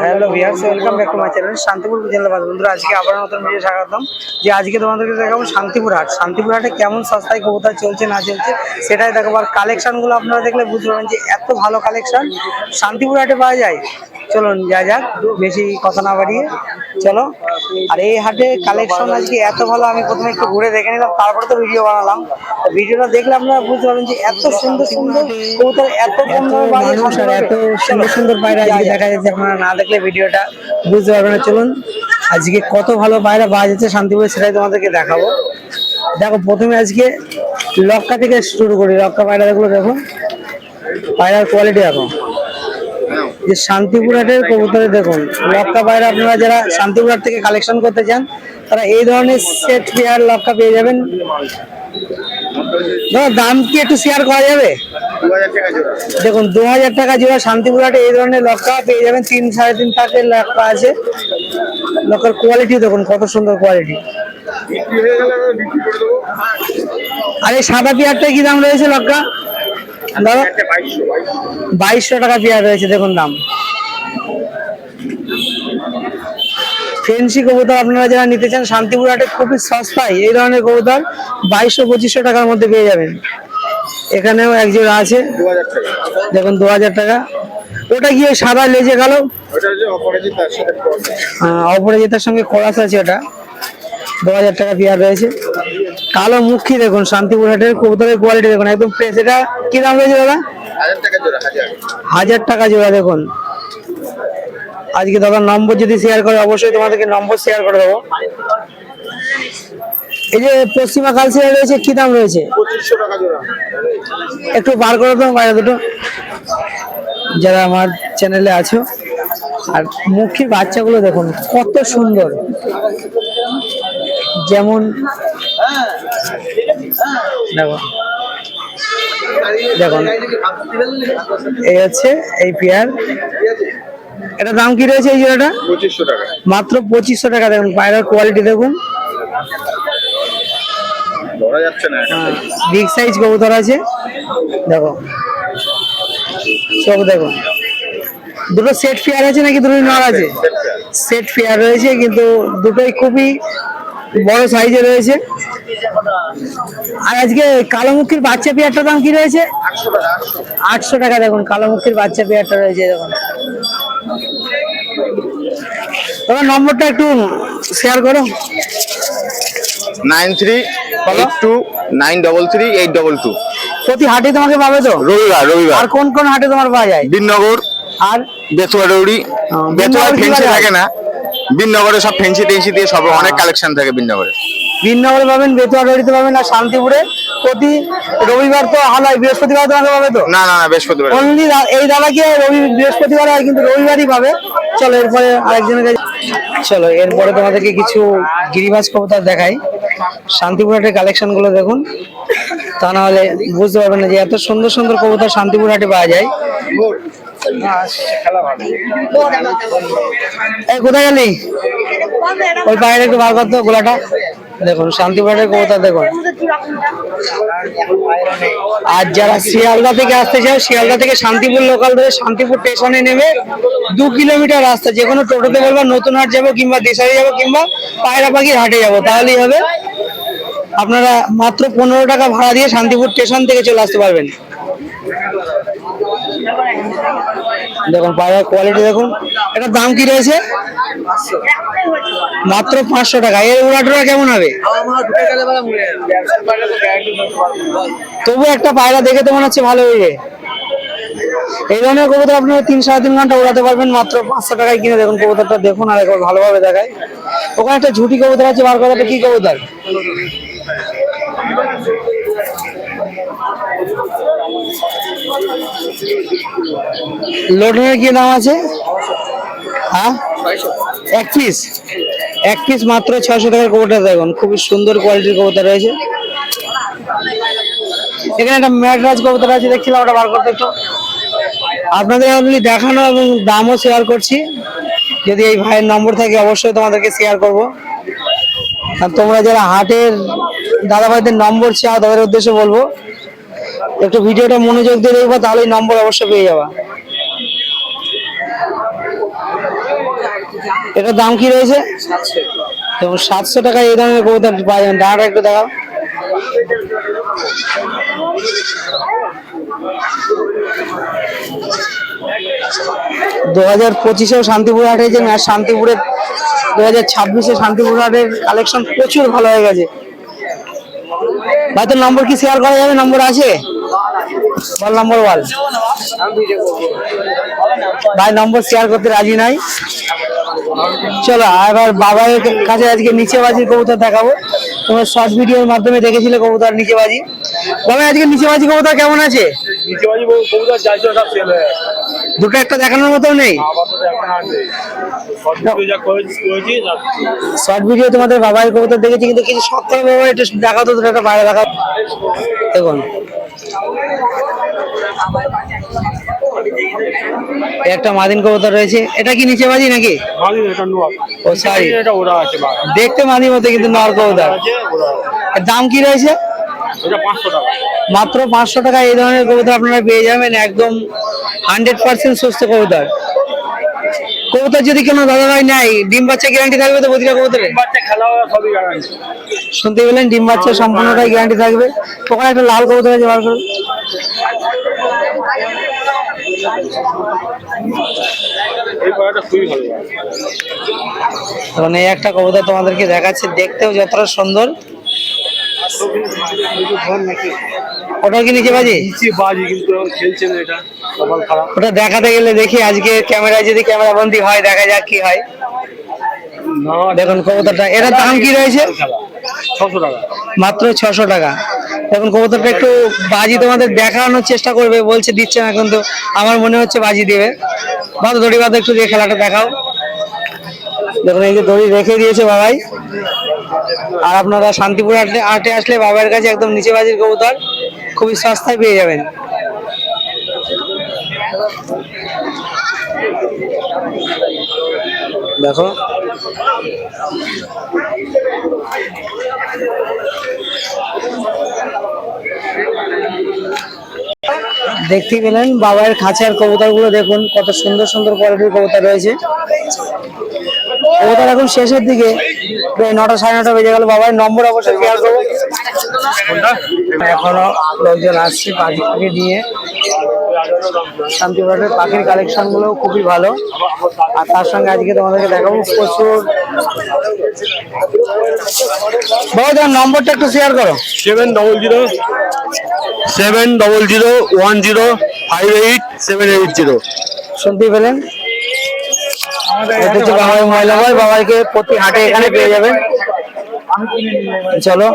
Hello viewers, welcome back to my channel Shantipur Jelabad. বন্ধুরা, আজকে আবার নতুন ভিডিও স্বাগতম। যে আজকে তোমাদেরকে দেখাবো শান্তিপুর হাট। শান্তিপুর হাটে কেমন সস্তায় কবুতর চলছে না চলছে সেটাই দেখাবো। আর কালেকশনগুলো আপনারা দেখলে বুঝতে পারবেন যে এত ভালো কালেকশন শান্তিপুর হাটে পাওয়া যায়। চলুন যা যাক, বেশি কথা না বাড়িয়ে চলো। আর এই হাটে কালেকশন আজকে এত ভালো, আমি প্রথমে একটু ঘুরে দেখে নিলাম, তারপরে তো ভিডিও বানালাম। ভিডিওটা দেখলে আপনারা বুঝতে পারবেন যে এত সুন্দর সুন্দর কবুতর, এত কম দামে মানুষ আর এত সুন্দর সুন্দর পায়রা আজকে দেখা যাচ্ছে। আপনারা না দেখলে ভিডিওটা বুঝতে পারবেন না। চলুন আজকে কত ভালো পায়রা পাওয়া যাচ্ছে শান্তিপুরে সেটাই তোমাদেরকে দেখাবো। দেখো, প্রথমে আজকে লক্কা থেকে শুরু করি। লক্কা পায়রাগুলো দেখো, পায়রার কোয়ালিটি দেখো। যে শান্তিপুর হাটের কবুতরে দেখুন লক্কা পায়রা, আপনারা যারা শান্তিপুর হাট থেকে কালেকশন করতে চান তারা এই ধরনের সেট পেয়ার লক্কা পেয়ে যাবেন। দাম কি একটু শেয়ার করা যাবে? দেখুন 2000 টাকা জোড়া শান্তিপুর হাটে এই ধরনের লক্কা পেয়ে যাবেন। 3-3.5 টাকার লক্কা আছে। লক্কার কোয়ালিটি দেখুন কত সুন্দর কোয়ালিটি। আর এই সাদা পেয়ারটা কি দাম রয়েছে লক্কা দাদা? 2200 টাকা পেয়ার রয়েছে, দেখুন দাম। ফেন্সি কবুতর আপনারা যারা নিতে চান শান্তিপুর হাটে খুবই সস্তায় এই ধরনের কবুতর 2200-2500 টাকার মধ্যে পেয়ে যাবেন। এখানেও এক জোড়া আছে, দেখুন 2000 টাকা। ওটা কি ওই সাদা লেজে কালো? অপরাজিতার সঙ্গে খোলাস আছে, ওটা 2000 টাকা পেয়ার রয়েছে। কালো মুখী দেখুন, শান্তিপুর হাটের কবুতরের কোয়ালিটি দেখুন একদম ফ্রেশ। এটা কি দাম রয়েছে দাদা? 1000 টাকা জোড়া। দেখুন আজকে দাদার নম্বর যদি শেয়ার করে অবশ্যই তোমাদেরকে নম্বর শেয়ার করে দেবো। এই যে পশ্চিমা কালচিরা রয়েছে, কি দাম রয়েছে? 2500 টাকা জোড়া। একটু বার করে দাও বাইরে দুটো, যারা আমার চ্যানেলে আছো। আর মুখী বাচ্চাগুলো দেখুন কত সুন্দর, যেমন দেখো দেখুন এই হচ্ছে এই পেয়ার। এটা দাম কি রয়েছে এই জোড়াটা? 2500 টাকা, মাত্র 2500 টাকা। দেখুন পায়রার কোয়ালিটি দেখুন, ধরা যাচ্ছে না। বিগ সাইজ কবুতর আছে, দেখো চোখ দেখুন। দুটো সেট পেয়ার আছে নাকি দুটো নর আছে? সেট পেয়ার রয়েছে, কিন্তু দুটোই খুবই বড় সাইজে রয়েছে। আর আজকে কালোমুখীর বাচ্চা পেয়ারটার দাম কি রয়েছে? 800 টাকা। দেখুন কালোমুখীর বাচ্চা পেয়ারটা রয়েছে, দেখুন। তোমার নম্বরটা একটু শেয়ার করো। 9382933822। প্রতি হাটে তোমাকে পাবে তো? রবিবার। আর কোন কোন হাটে তোমার পাওয়া যায়? বিননগর আর বেতুয়া ডৌড়ি। বেতুয়া ফেন্সি থাকে না, বিননগরে সব ফেন্সি টেন্সি দিয়ে সব অনেক কালেকশন থাকে বিননগরে। বিননগরে পাবেন, বেতুয়া ডৌড়িতে পাবেন, আর শান্তিপুরে প্রতি রবিবার তো হালাই, বৃহস্পতিবার তোমাকে পাবে তো? না বৃহস্পতিবার অনলি এই দাদাকে বৃহস্পতিবার হয়, কিন্তু রবিবারই পাবে। চলো এরপরে আরেকজনের কাছে চলো। এরপরে তোমাদেরকে কিছু গিরিবাজ কবুতর দেখাই। শান্তিপুর হাটের কালেকশন গুলো দেখুন, তা না হলে বুঝতে পারবেন না যে এত সুন্দর সুন্দর কবুতর শান্তিপুর হাটে পাওয়া যায়। এই কোথায় গেলি? ওই পায়ের একটু বার করতো গোলাটা। দেখুন শান্তিপুর হাটের কবুতর দেখুন। আর যারা শিয়ালদা থেকে আসতে চায়, শিয়ালদা থেকে শান্তিপুর লোকাল ধরে শান্তিপুর স্টেশনে নেমে 2 কিলোমিটার রাস্তা, যে কোনো টোটোতে বলবা নতুন হাট যাবো কিংবা দেশারি যাবো কিংবা পায়রা পাখির হাটে যাবো, তাহলেই হবে। আপনারা মাত্র 15 টাকা ভাড়া দিয়ে শান্তিপুর স্টেশন থেকে চলে আসতে পারবেন। দেখুন পায়রার কোয়ালিটি দেখুন। এটার দাম কি রয়েছে? মাত্র 500 টাকা। এর উড়াটোরা কেমন হবে? তবু একটা পায়রা দেখে তো মনে হচ্ছে ভালো হয়ে। এই ধরনের কবুতর আপনারা 3-3.5 ঘন্টা উড়াতে পারবেন মাত্র 500 টাকায় কিনে। দেখুন কবুতরটা দেখুন আর একবার ভালোভাবে দেখায়। ওখানে একটা ঝুটি কবুতর আছে, বার করাটা কি কবুতর? লোডের কি দাম আছে? হ্যাঁ, এক পিস মাত্র 600 টাকার কবুতর। দেখুন খুবই সুন্দর কোয়ালিটির কবুতর রয়েছে। এখানে একটা ম্যাডরাজ কবুতর আছে, দেখছিলাম ওটা বার করতে একটু। আপনাদের অনলি দেখানো এবং দামও শেয়ার করছি। যদি এই ভাইয়ের নম্বর থাকে অবশ্যই তোমাদেরকে শেয়ার করব। আর তোমরা যারা হাটের দাদা ভাইদের নম্বর চাও তাদের উদ্দেশ্যে বলবো একটু ভিডিওটা মনোযোগ দিয়ে দেখবো, তাহলেই নম্বর অবশ্যই পেয়ে যাবা। এটার দাম কি রয়েছে? এবং 700 টাকা এই ধরনের কবুতর পাওয়া যাবে। ডানাটা একটু দেখাও। দু 2025-এও শান্তিপুর হাটে যে আর শান্তিপুরের 2026-এ শান্তিপুর হাটের কালেকশন প্রচুর ভালো হয়ে গেছে। ভাই তোর নম্বর কি শেয়ার করা যাবে? নম্বর আছে? বল নম্বর বল। ভাই নম্বর শেয়ার করতে রাজি নাই। চলো এবার বাবার কাছে আজকে নিচে বাজির কবুতর দেখাবো। তোমরা শর্ট ভিডিওর মাধ্যমে দেখেছিলে কবুতর নিচে বাজি। বাবা আজকে নিচে বাজি কবুতর কেমন আছে? দুটো একটা দেখানোর মতো নেই। শর্ট ভিডিও তোমাদের বাবার কবুতর দেখেছি, কিন্তু কিছু সপ্তাহ বাবা একটু দেখাতো, দুটো একটা বাইরে দেখা। দেখুন একটা মাদিন কবুতর রয়েছে। এটা কি নিচে বাজি নাকি? ও সরি, দেখতে মাদির মতো কিন্তু নর কবুতর। এর দাম কি রয়েছে? মাত্র 500 টাকা এই ধরনের কবুতর আপনারা পেয়ে যাবেন। একদম 100% সুস্থ কবুতর। কবুতর যদি কোনো দাদা ভাই নাই, ডিম বাচ্চা গ্যারান্টি থাকবে তো প্রতিটা কবুতরে? শুনতে পেলেন, ডিম বাচ্চা সম্পূর্ণটাই গ্যারান্টি থাকবে। ওখানে একটা লাল কবুতর আছে, বার করুন। মানে এই একটা কবুতর তোমাদেরকে দেখাচ্ছে, দেখতেও যতটা সুন্দর। ওটা কি নিচে বাজি? ওটা দেখাতে গেলে দেখি আজকে ক্যামেরায় যদি ক্যামেরা বন্দি হয়, দেখা যাক কি হয়। দেখুন কবুতরটা, এটার দাম কি রয়েছে? 600 টাকা। মাত্র 600 টাকা। এখন কবুতরটা একটু বাজি তোমাদের দেখানোর চেষ্টা করবে, বলছে দিচ্ছে না, কিন্তু আমার মনে হচ্ছে বাজি দেবে। বাদ দড়ি বাদ একটু দিয়ে খেলাটা দেখাও। দেখুন এই যে দড়ি রেখে দিয়েছে বাবাই। আর আপনারা শান্তিপুর হাটে আসলে বাবার কাছে একদম নিচে বাজির কবুতর খুবই সস্তায় পেয়ে যাবেন। দেখো দেখতে পেলেন বাবার খাঁচার কবুতর গুলো, দেখুন কত সুন্দর সুন্দর কোয়ালিটির কবুতর রয়েছে। কবুতর এখন শেষের দিকে, 9টা 9:30 বেজে গেল। বাবার নম্বর অবশ্যই শেয়ার করবো। এখনো লোকজন আসছে পাখি নিয়ে। শান্তিপুরের পাখির কালেকশন গুলো খুবই ভালো। আর তার সঙ্গে আজকে তোমাদেরকে দেখাবো প্রচুর। বাবা তোমার নম্বরটা একটু শেয়ার করো। 700710587880। শুনতে পেলেন, এটা হচ্ছে বাবার ময়লা ভাই। বাবাকে প্রতি হাটে এখানে পেয়ে যাবেন। চলো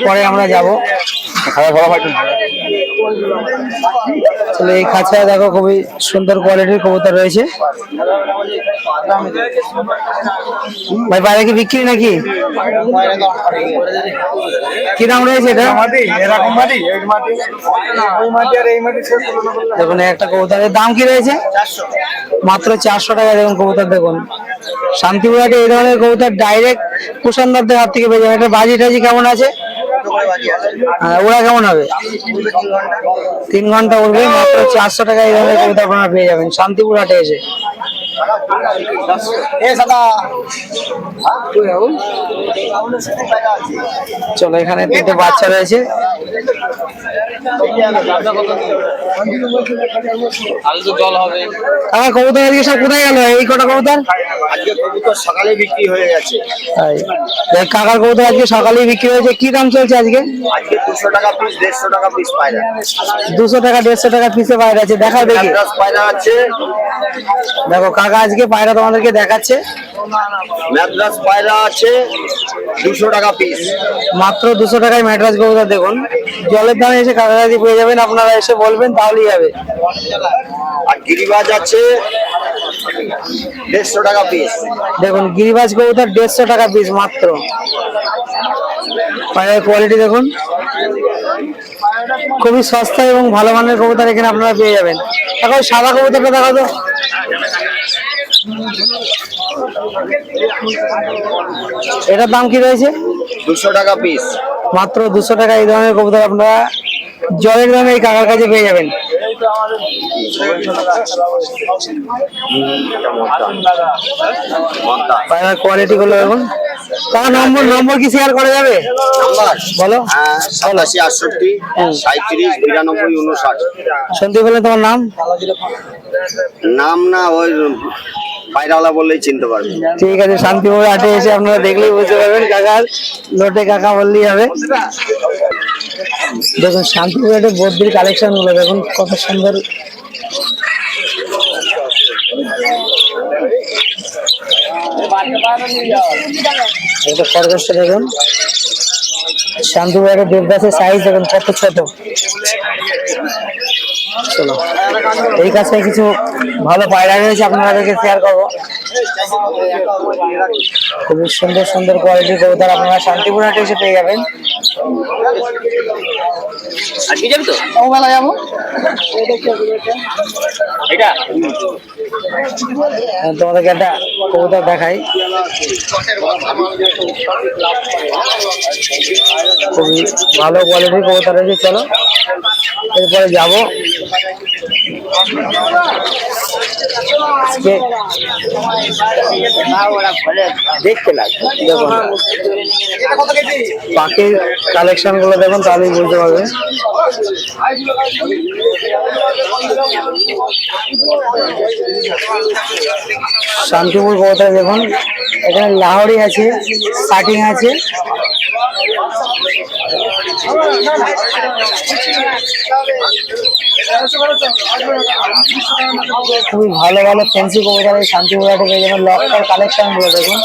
পরে আমরা যাবো। চলো এই খাঁচায় দেখো খুবই সুন্দর কোয়ালিটির কবুতর রয়েছে। ভাই বাইরে কি বিক্রি নাকি? কি দাম রয়েছে এটা? দেখুন একটা কবুতরের দাম কি রয়েছে? মাত্র 400 টাকা। দেখুন কবুতর দেখুন, শান্তিপুর হাটে এই ধরনের কবুতর ডাইরেক্ট কুষাণদারদের হাত থেকে পেয়ে যাবেন। এটা বাজি টাজি কেমন আছে? ওরা কেমন হবে? 3 ঘন্টা উঠবে। মাত্র 400 টাকা এই ধরনের কবুতর আপনারা পেয়ে যাবেন শান্তিপুর হাটে এসে। চলো এখানে 3টে বাচ্চা রয়েছে। কবুতর আজকে সব কোথায় গেল? এই কটা কবুতর আজকে কবুতর সকালে বিক্রি হয়ে গেছে। কাকার কবুতর আজকে সকালেই বিক্রি হয়েছে। কি দাম চলছে আজকে? আজকে 200 টাকা পিস, 150 টাকা পিস পায়রা। 200 টাকা 150 টাকা পিসে পায়রা আছে। দেখাও দেখি। পায়রা আছে, দেখো কাকা আজকে পায়রা তোমাদেরকে দেখাচ্ছে। ম্যাদ্রাস পায়রা আছে 200 টাকা পিস। মাত্র 200 টাকায় ম্যাড্রাস কবুতর। দেখুন জলের দামে এসে কাছাকাছি পেয়ে যাবেন। আপনারা এসে বলবেন তাহলেই যাবে। আর গিরিবাজ আছে 150 টাকা পিস। দেখুন গিরিবাজ কবুতর 150 টাকা পিস মাত্র। পায়রার কোয়ালিটি দেখুন, খুবই সস্তা এবং ভালো মানের কবুতর এখানে আপনারা পেয়ে যাবেন। এখন সাদা কবুতরটা দেখা তো। এটার দাম কি রয়েছে? 200 টাকা পিস। মাত্র 200 টাকা এই ধরনের কবুতর আপনারা জলের দামে এই কাকার কাছে পেয়ে যাবেন। পায়রার কোয়ালিটি গুলো দেখুন। তার নম্বর কি শেয়ার করা যাবে? বলো। 87 68 37 92 59। শুনতে পেলে তোমার নাম? নাম না ওই পায়রাওয়ালা বললেই চিনতে পারবে। ঠিক আছে, শান্তিপুর হাটে এসে আপনারা দেখলেই বুঝতে পারবেন, কাকার লোটে কাকা বললেই হবে। দেখুন শান্তিপুর হাটে বদ্রির কালেকশন গুলো দেখুন কত সুন্দর। একটা খরগোশটা দেখুন, শান্তিপুর হাটে দেবদাসের সাইজ দেখুন কত ছোট। চলো এই কাছে কিছু ভালো পায়রা রয়েছে আপনাদেরকে শেয়ার করবো। খুবই সুন্দর সুন্দর কোয়ালিটির কবুতর আপনারা শান্তিপুর হাটে এসে পেয়ে যাবেন। আজকে যাবি তো? কবেলা যাবো? এটা তোমাদেরকে একটা কবুতর দেখাই, খুবই ভালো কোয়ালিটির কবুতর রয়েছে। চলো এরপরে যাবো। দেখতে লাগবে দেখুন পাখির কালেকশন গুলো দেখুন, তাহলেই বুঝতে পারবে। শান্তিপুর কবুতর দেখুন, এখানে লাহোরি আছে, স্টার্টিং আছে। খুবই ভালো ভালো ফ্যান্সি কবুতর এই শান্তিপুর হাটে পেয়ে যাবেন। লকটার কালেকশন গুলো দেখুন,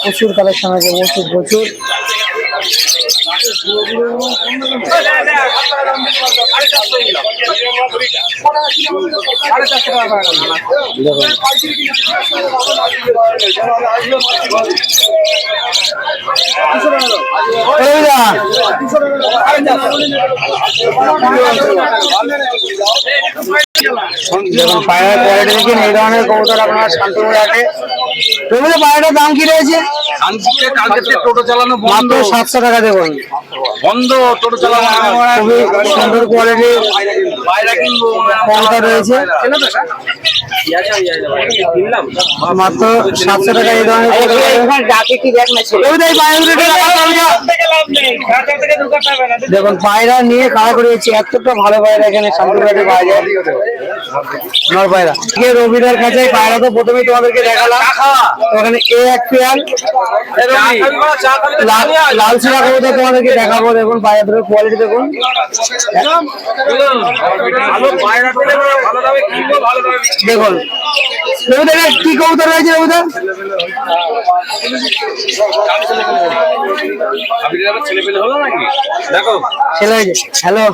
প্রচুর কালেকশন আছে, প্রচুর প্রচুর। দেখুন পায়রার কোয়ালিটি দেখুন, এই ধরনের কবুতর আপনারা শান্তিপুর হাটে। পায়রাটার দাম কি রয়েছে? টোটো চালানো মাত্র 700 টাকা দেখুন, বন্ধ, টোটো চালানো। খুবই সুন্দর কোয়ালিটির কবুতর রয়েছে, মাত্র 700 টাকা এই ধরনের। দেখুন পায়রা নিয়ে খাড়া করেছি, এতটা ভালো পায়রা এখানে শান্তিপুর হাটে পাওয়া যায়। নর পায়রা রবিদার কাছে পায়রা তো প্রথমেই তোমাদেরকে দেখালাম, ওখানে এক পেয়ার লাল সিরা কবুতর তোমাদেরকে দেখাবো। দেখুন পায়রাদের কোয়ালিটি দেখুন, দেখুন রবিদার কি কবুতর রয়েছে। রবিদার ছেলে হয়েছে। হ্যালো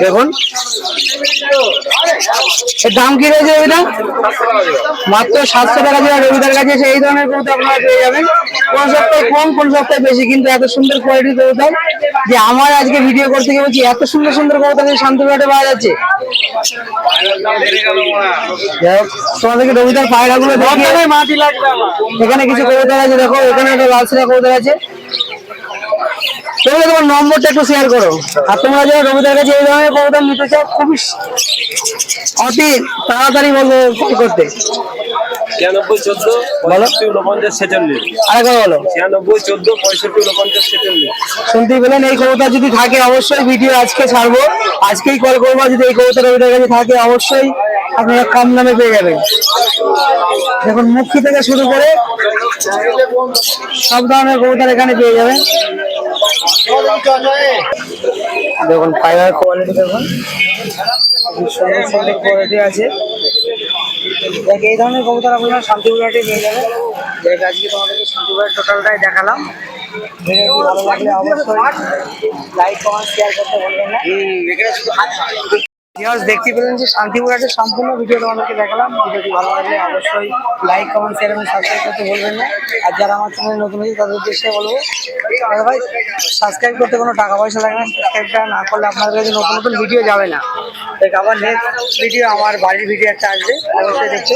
দেখুন এর দাম কি রয়েছে রবিদা? মাত্র 700 টাকা দিয়ে রবিদার কাছে এসে এই ধরনের কবুতর আপনারা পেয়ে যাবেন। কোন সপ্তাহে কম, কোন সপ্তাহে বেশি, কিন্তু এত সুন্দর কোয়ালিটির কবুতর যে আমার আজকে ভিডিও করতে গিয়ে বলছি এত সুন্দর সুন্দর কবুতর শান্তিপুর হাটে পাওয়া যাচ্ছে। তোমাদেরকে রবিদার পায়রা গুলো দেখে এখানে কিছু কবুতর আছে, দেখো এখানে একটা লাল সিরা কবুতর আছে। তোমরা তোমার নম্বরটা একটু শেয়ার করো, আর তোমরা যারা রবিদার কাছে এই ধরনের কবুতর নিতে চাও খুবই অতি তাড়াতাড়ি বলবো কল করতে। 96 14 49 46 আরেকবার বলো। 96 14 65 49 46। শুনতেই পেলেন, এই কবুতর যদি থাকে অবশ্যই ভিডিও আজকে ছাড়বো, আজকেই কল করবো। যদি এই কবুতর রবিদার কাছে থাকে অবশ্যই আপনারা কম দামে পেয়ে যাবেন। দেখুন মুখী থেকে শুরু করে সব ধরনের কবুতর এখানে পেয়ে যাবেন। দেখুন পায়রার কোয়ালিটি দেখুন, সুন্দর সুন্দর কোয়ালিটি আছে। দেখ এই ধরনের কবুতর আপনারা শান্তিপুর হাটে পেয়ে যাবেন। দেখ আজকে তোমাদেরকে শান্তিপুরের টোটালটাই দেখালাম। ভিডিওটি ভালো লাগলে অবশ্যই লাইক কমেন্ট শেয়ার করতে ভুলবেন না। দেখতে পেলেন যে শান্তিপুর হাটের সম্পূর্ণ ভিডিও তোমাদেরকে দেখালাম। ভিডিওটি ভালো লাগলে অবশ্যই লাইক কমেন্ট শেয়ার এবং সাবস্ক্রাইব করতে ভুলবেন না। আর যারা আমার চ্যানেল নতুন হয়েছে তাদের উদ্দেশ্যে বলবো, ভাই সাবস্ক্রাইব করতে কোনো টাকা পয়সা লাগে না। সাবস্ক্রাইবটা না করলে আপনাদের কাছে নতুন নতুন ভিডিও যাবে না। আবার নেক্সট ভিডিও আমার বাড়ির ভিডিও একটা আসবে, অবশ্যই দেখতে।